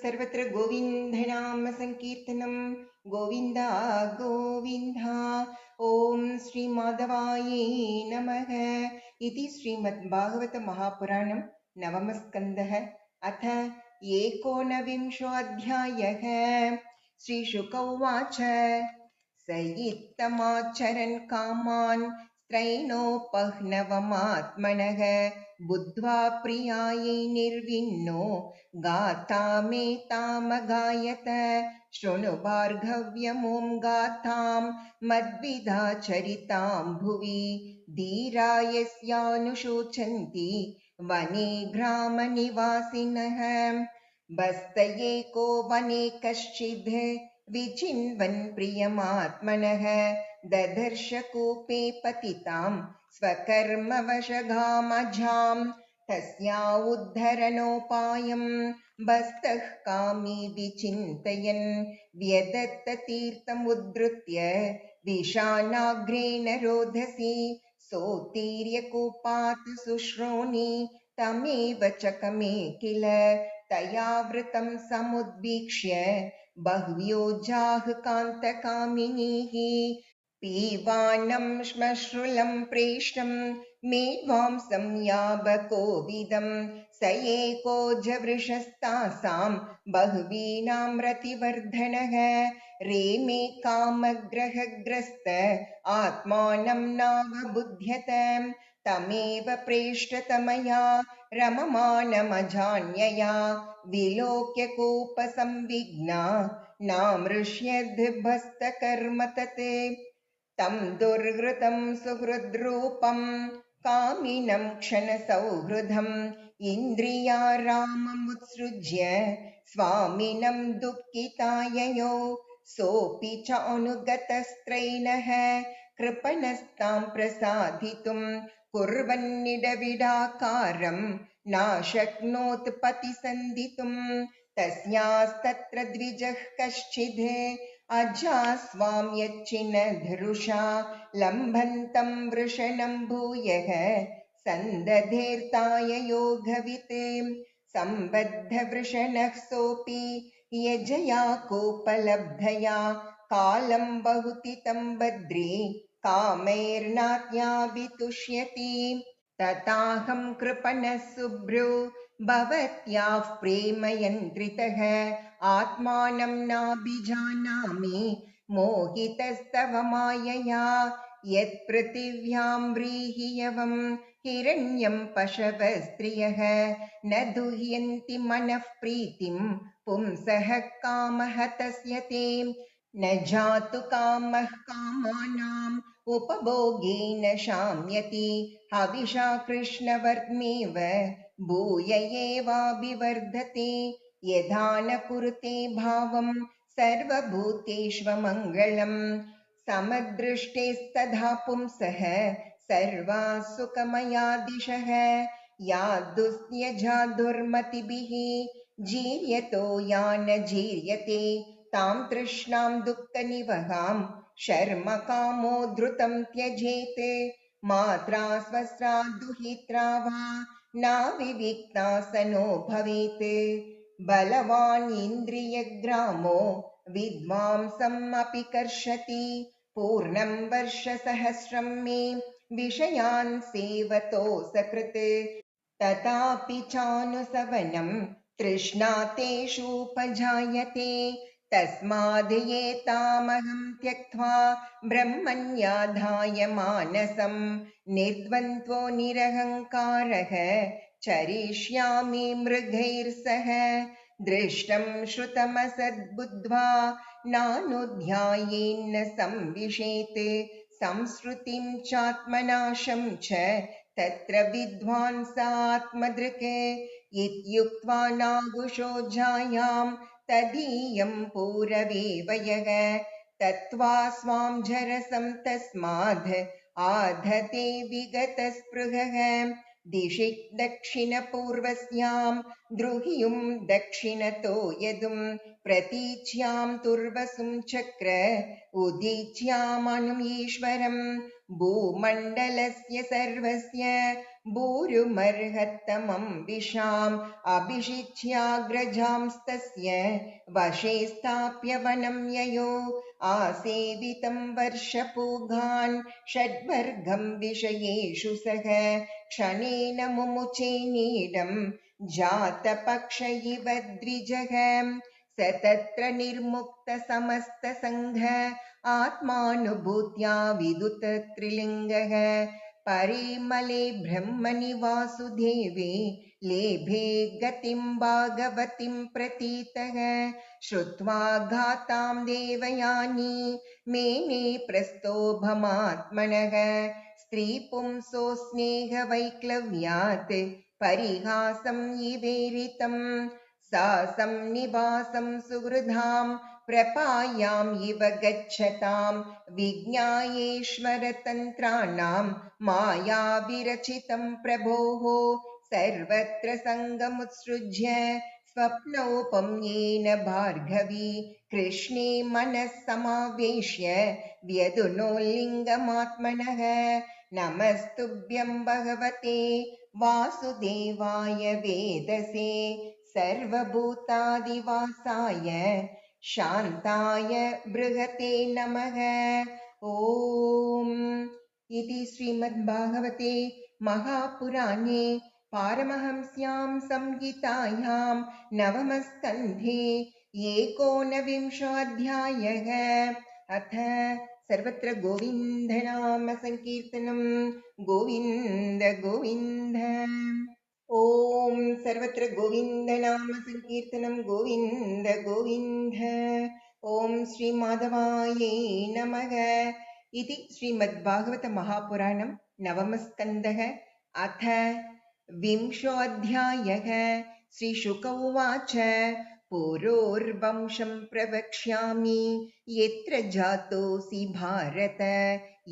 सर्वत्र गोविन्दनाम संकीर्तनं गोविन्द गोविन्द। ॐ श्रीमाधवायै नमः। इति श्रीमद्भागवत महापुराणं नवमस्कन्धः अथ एकोनविंशोऽध्यायः। श्रीशुक उवाच स इत्थमाचरन् कामान् त्रैणोपह्नवमात्मनः बुद्ध्वा प्रियायै निर्विन्नो गाथामेतामगायत। शृणु भार्गव्यमुं गाथां मद्विधा चरितां भुवि धीरा यस्यानुशोचन्ति वने ग्रामनिवासिनः। बस्त एको वने कश्चिद् विचिन्वन् प्रियमात्मनः ददर्श कूपे पतितां स्वकर्मवशगामजां। तस्या उद्धरणोपायं बस्तः कामी विचिन्तयन् व्यदत्ततीर्थमुद्धृत्य विशानाग्रेण रोधसी सोत्तीर्य कूपात् शुश्रोणि तमेव चकमे किल। तया वृतं समुद्वीक्ष्य बह्व्यो जाहकान्तकामिनीः पीवानं श्मश्रुलं प्रेष्टं मेवांसं यावकोविदं। स एको जवृषस्तासां बह्वीनां रतिवर्धनः रेमे कामग्रहग्रस्त आत्मानं नावबुध्यत। तमेव प्रेष्टतमया रममाणमजान्यया विलोक्य कूपसंविघ्ना नामृष्यद्भस्तकर्म तत्। तं दुर्हृतं सुहृद्रूपं कामिनं क्षणसौहृदम् इन्द्रियाराममुत्सृज्य स्वामिनं दुःखिताययो। सोऽपि चानुगतस्त्रैणः कृपणस्तां प्रसादितुं कुर्वन्निडविडाकारं नाशक्नोत् पतिसन्धितुं। तस्यास्तत्र द्विजः कश्चिद् अजास्वां यच्चिनधरुषा लम्भन्तं वृषणं भूयः सन्दधेर्ताय योगवित्। सम्बद्धवृषणः सोऽपि यजया कोपलब्धया कालं बहुतितं बद्री कामैर्नात्याभितुष्यति। तथाहं कृपणः शुभ्रो भवत्याः प्रेमयन्त्रितः आत्मानं नाभिजानामि मोहितस्तव मायया। यत्पृथिव्यां व्रीहियवं हिरण्यं पशवः स्त्रियः न दुह्यन्ति मनः प्रीतिं पुंसः कामः तस्य ते। न जातु कामः कामानाम् उपभोगेन शाम्यति हविषा कृष्णवर्त्मेव भूय एवाभिवर्धते। यथा न कुरुते भावं सर्वभूतेष्वमङ्गलम् समदृष्टेस्तथा पुंसः सर्वा सुखमया दिशः। यादुस्त्यजा दुर्मतिभिः जीर्यतो या न जीर्यते तां तृष्णां दुःखनिवहां शर्म कामो धृतं त्यजेत्। मात्रा स्वस्रा दुहित्रा वा नाविविक्ता सनो भवेत्। बलवान् इन्द्रियग्रामो विद्वांसम् अपि कर्षति। पूर्णं वर्षसहस्रं मे विषयान् सेवतो सकृत् तथापि चानुसवनं तृष्णा तेषूपजायते। तस्मादेतामहं त्यक्त्वा ब्रह्मण्याधाय मानसं निर्द्वन्द्वो निरहङ्कारः चरिष्यामि मृगैर्सह। दृष्टं श्रुतमसद्बुद्ध्वा नानुध्यायेन्न संविशेत्। संसृतिं चात्मनाशं च तत्र विद्वान् सात्मदृक्। इत्युक्त्वा नागुषो जायां तदीयं पूरवेवयः तत्त्वा स्वां जरसं तस्माद् आधते विगतस्पृहः। दिशि दक्षिणपूर्वस्यां द्रुह्युं दक्षिणतो यदुं प्रतीच्यां तुर्वसुं चक्र उदीच्यामनुमीश्वरम्। भूमण्डलस्य सर्वस्य भूरुमर्हत्तमं विशाम् अभिषिच्याग्रजांस्तस्य वशे स्थाप्य वनं ययो आसेवितं वर्षपूगान् षड्वर्गं विषयेषु सह क्षणेन मुमुचे नीडं जातपक्ष इव द्विजः स तत्र निर्मुक्तसमस्तसङ्घ आत्मानुभूत्या विदुतत्रिलिङ्गः परिमले ब्रह्मणि वासुदेवे लेभे गतिं भागवतीं प्रतीतः श्रुत्वा घातां देवयानी मेने प्रस्तोभमात्मनः स्त्रीपुंसो स्नेहवैक्लव्यात् परिहासं इवेरितं सासं निवासं सुहृदां प्रपायाम् इव गच्छतां विज्ञायेश्वरतन्त्राणां मायाविरचितं प्रभोः सर्वत्र सङ्गमुत्सृज्य स्वप्नोपम्येन भार्गवी कृष्णे मनः समावेश्य व्यधुनोल्लिङ्गमात्मनः नमस्तुभ्यं भगवते वासुदेवाय वेदसे सर्वभूतादिवासाय शान्ताय बृहते नमः। ॐ इति श्रीमद्भागवते महापुराणे पारमहंस्यां संहितायां नवमस्कन्धे 19विंशोऽध्यायः। अथ सर्वत्र गोविन्दनाम संकीर्तनं गोविन्द गोविन्द। ॐ सर्वत्र गोविन्दनाम संकीर्तनं गोविन्द गोविन्द। ॐ श्रीमाधवायै नमः। इति श्रीमद्भागवत महापुराणं नवमस्कन्धः अथ 20 श्रीशुक उवाच पुरोर्वंशं प्रवक्ष्यामि यत्र जातोऽसि भारत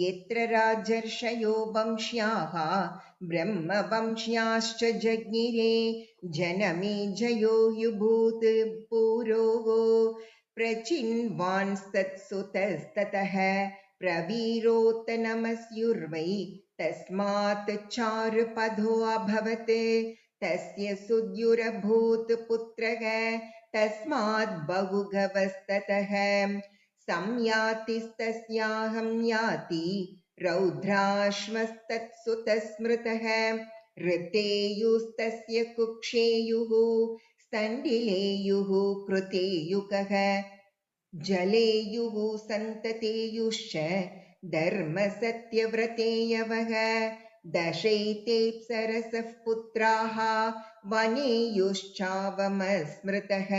यत्र राजर्षयो वंश्याः ब्रह्मवंश्याश्च जज्ञिरे जनमे जयो युभूत् पुरोः प्रचिन्वांस्तत्सुतस्ततः प्रवीरोत्तनमस्युर्वै तस्मात् चारुपदो अभवत् तस्य सुद्युरभूत् पुत्रः तस्मात् बहुगवस्ततः संयातिस्तस्याहं याति रौद्राश्वस्तत्सुतस्मृतः ऋतेयुस्तस्य कुक्षेयुः स्तण्डिलेयुः कृतेयुकः जलेयुः सन्ततेयुश्च धर्मसत्यव्रतेयवः दशैतेप्सरसः पुत्राः वनेयुश्चावमस्मृतः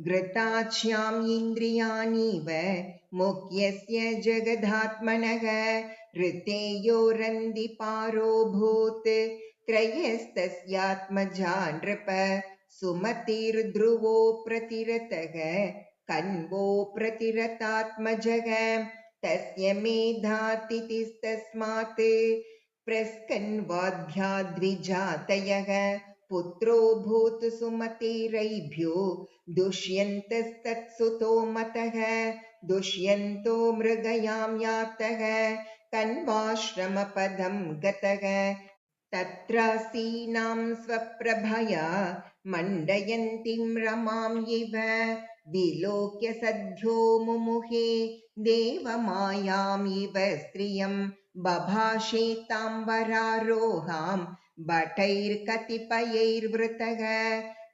घृताच्याम् इन्द्रियाणीव मुख्यस्य जगदात्मनः ऋतेयोरन्दिपारोऽभूत् त्रयस्तस्यात्मजा नृप सुमतिर्ध्रुवो प्रतिरतः कण्वो प्रतिरतात्मजः तस्य मेधातिथिस्तस्मात् प्रस्कन्वाध्याद्विजातयः पुत्रो भूत् सुमतिरैभ्यो दुष्यन्तस्तत्सुतो मतः दुष्यन्तो मृगयां यातः कण्वाश्रमपदं गतः तत्रासीनां स्वप्रभया मण्डयन्तीं रमां इव विलोक्य सद्यो मुमुहे देवमायाम् इव स्त्रियं बभाषे तां वरारोहां भटैर्कतिपयैर्वृतः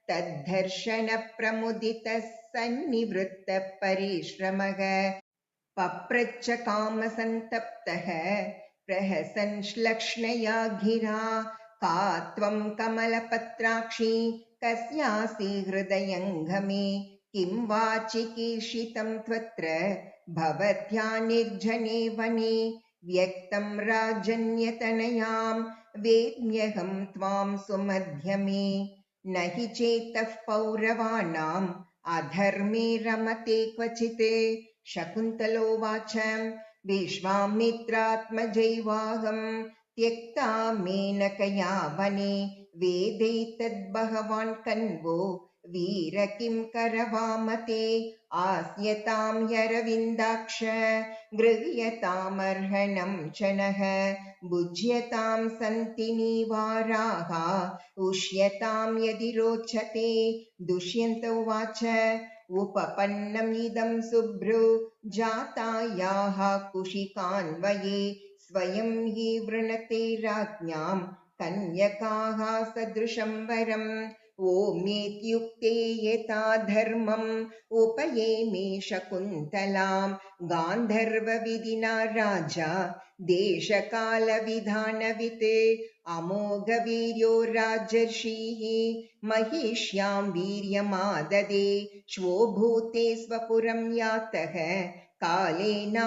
तद्धर्षणप्रमुदितः सन्निवृत्तः परिश्रमः पप्रच्छ कामसन्तप्तः प्रहसन् श्लक्ष्णया गिरा का त्वं कमलपत्राक्षी कस्यासि हृदयङ्गमे किं वा चिकीर्षितं त्वत्र भवत्या निर्जने वने व्यक्तं राजन्यतनयां वेद्म्यहं त्वां सुमध्यमे न हि चेतः पौरवाणाम् अधर्मे रमते क्वचित् शकुन्तलोवाच विश्वामित्रात्मजैवाहं त्यक्ता मेनकया वने वेदैतद्भगवान् कण्वो वीर किं करवामते आस्यतां यरविन्दाक्ष गृह्यतामर्हणं च नः भुज्यतां सन्ति निवाराः उष्यतां यदि रोचते दुष्यन्त उवाच उपपन्नम् इदं शुभ्रो जातायाः कुशिकान्वये स्वयं हि वृणते राज्ञां कन्यकाः सदृशं वरम् ओमेत्युक्ते यथा धर्मम् उपयेमे शकुन्तलां गान्धर्वविधिना राजा देशकालविधानवित् अमोघवीर्यो राजर्षिः महिष्यां वीर्यमाददे श्वोभूते स्वपुरं यातः कालेनासूतसासुतं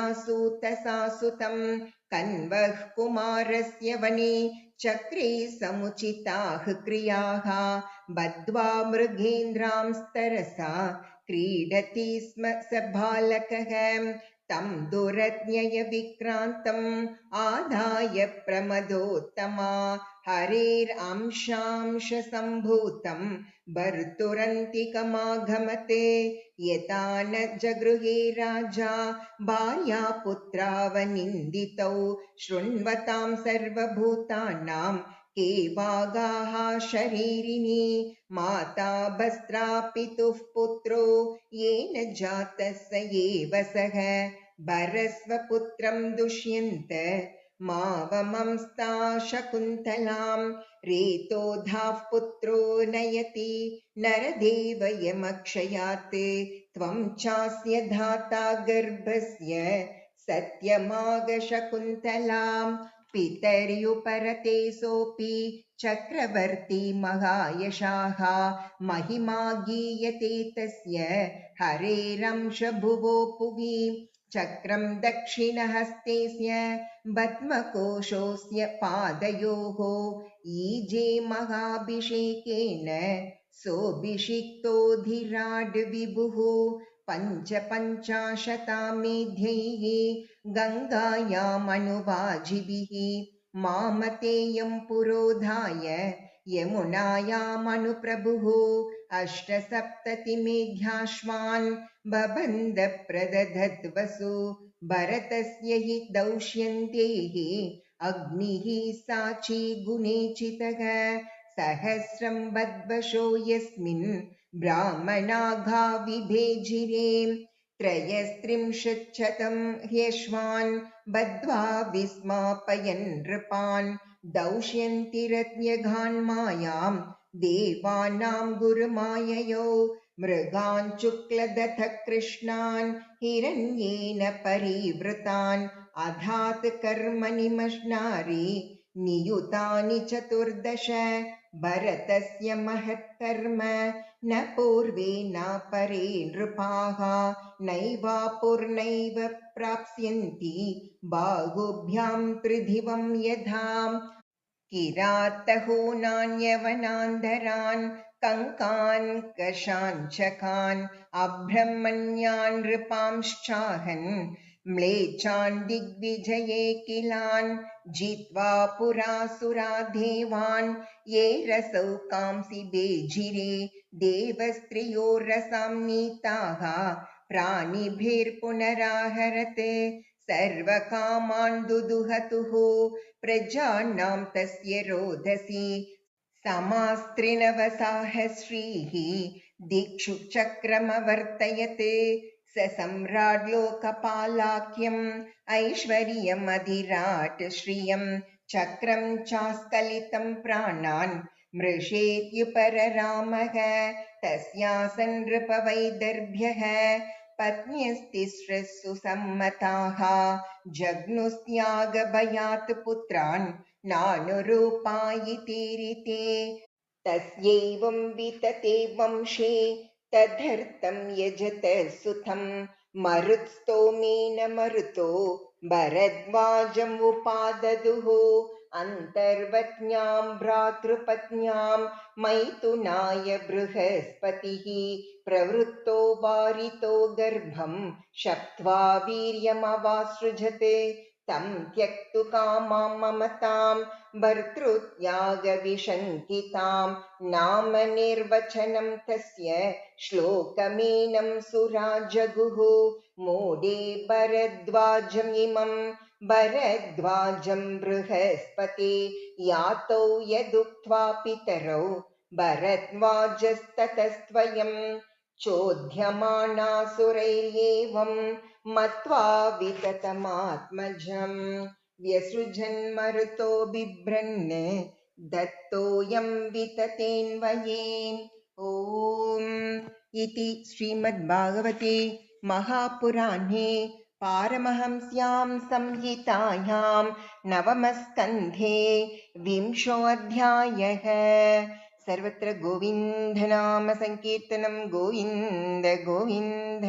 कन्वः कुमारस्य वने चक्रे समुचिताः क्रियाः बद्ध्वा मृगेन्द्रांस्तरसा क्रीडति स्म स बालकः तं दुरज्ञय विक्रान्तम् आदाय प्रमदोत्तमा हरेरंशांशसम्भूतं भर्तुरन्तिकमागमते यथा न जगृहे राजा भार्या पुत्रावनिन्दितौ शृण्वतां सर्वभूतानां के वागाः शरीरिणी माता भस्त्रा पितुः पुत्रो येन जातः स एव सः भरस्वपुत्रं दुष्यन्त मावमंस्ता शकुन्तलां रेतोधाः पुत्रो नयति नरदेव यमक्षयात् त्वं चास्य धाता गर्भस्य सत्यमाग शकुन्तलां पितर्युपरते सोऽपि चक्रवर्ती महायशाः महिमा गीयते तस्य हरेरंशभुवो पुवी चक्रं दक्षिणहस्तेस्य पद्मकोशोऽस्य पादयोः ईजे महाभिषेकेन सोऽभिषिक्तोऽधिराड्विभुः पञ्चपञ्चाशतामेध्यैः गङ्गायामनुवाजिभिः मामतेयं पुरोधाय यमुनायामनुप्रभुः अष्टसप्ततिमेध्याश्वान् बबन्ध प्रदधद्वसु भरतस्य हि दौष्यन्तेः अग्निः साची गुणेचितः सहस्रं बद्वशो यस्मिन् ब्राह्मणाघा विभेजिरे त्रयस्त्रिंशच्छतं ह्यश्वान् बद्ध्वा विस्मापयन् नृपान् दौष्यन्तिरत्न्यघान्मायां देवानां गुरुमाययो मृगान् शुक्लदथ कृष्णान् हिरण्येन परिवृतान् अधात् कर्मणि नियुतानि 14 भरतस्य महत्कर्म न पूर्वे न परे नृपाः नैवापुर्नैव प्राप्स्यन्ति बाहुभ्यां त्रिधिवं यथा किरातहूनान्यवनान्धरान् कङ्कान् कशाञ्चकान् अब्रह्मण्यान् नृपांश्चाहन् म्लेच्छान् दिग्विजये किलान् जित्वा पुरासुरा देवान् ये रसौकांसि बेजिरे देवस्त्रियो रसां नीताः प्राणिभिर्पुनराहरत् सर्वकामान् दुदुहतुः प्रजानां तस्य रोदसी समास्त्रिनवसाहस्रीः दिक्षु चक्रमवर्तयत् स सम्राट् लोकपालाख्यम् ऐश्वर्यमधिराट् श्रियं चक्रं चास्कलितं प्राणान् मृषेत्युपररामः तस्यासन् नृपवैदर्भ्यः पत्न्यस्तिस्रः सुसम्मताः जग्नुस्त्यागभयात् पुत्रान् नानुरूपायितेरिते तस्यैवं वितते वंशे तदर्थं यजत सुतं मरुत्स्तोमेन मरुतो भरद्वाजमुपाददुः अन्तर्वत्न्यां भ्रातृपत्न्यां मैथुनाय बृहस्पतिः प्रवृत्तो वारितो गर्भं शप्त्वा वीर्यमवासृजते तं त्यक्तु कामां ममतां भर्तृत्यागविशङ्कितां नाम निर्वचनं तस्य श्लोकमेनं सुराजगुः मूढे भरद्वाजम् इमं भरद्वाजं बृहस्पति यातौ यदुक्त्वा पितरौ भरद्वाजस्ततस्त्वयं चोद्यमानासुरैर्येवं मत्वा विततमात्मजम् व्यसृजन्मरुतो बिभ्रन् दत्तोऽयं विततेऽन्वये। ॐ इति श्रीमद्भागवते महापुराणे पारमहंस्यां संहितायां नवमस्कन्धे 20ोऽध्यायः। सर्वत्र गोविन्दनाम संकीर्तनं गोविन्द गोविन्द।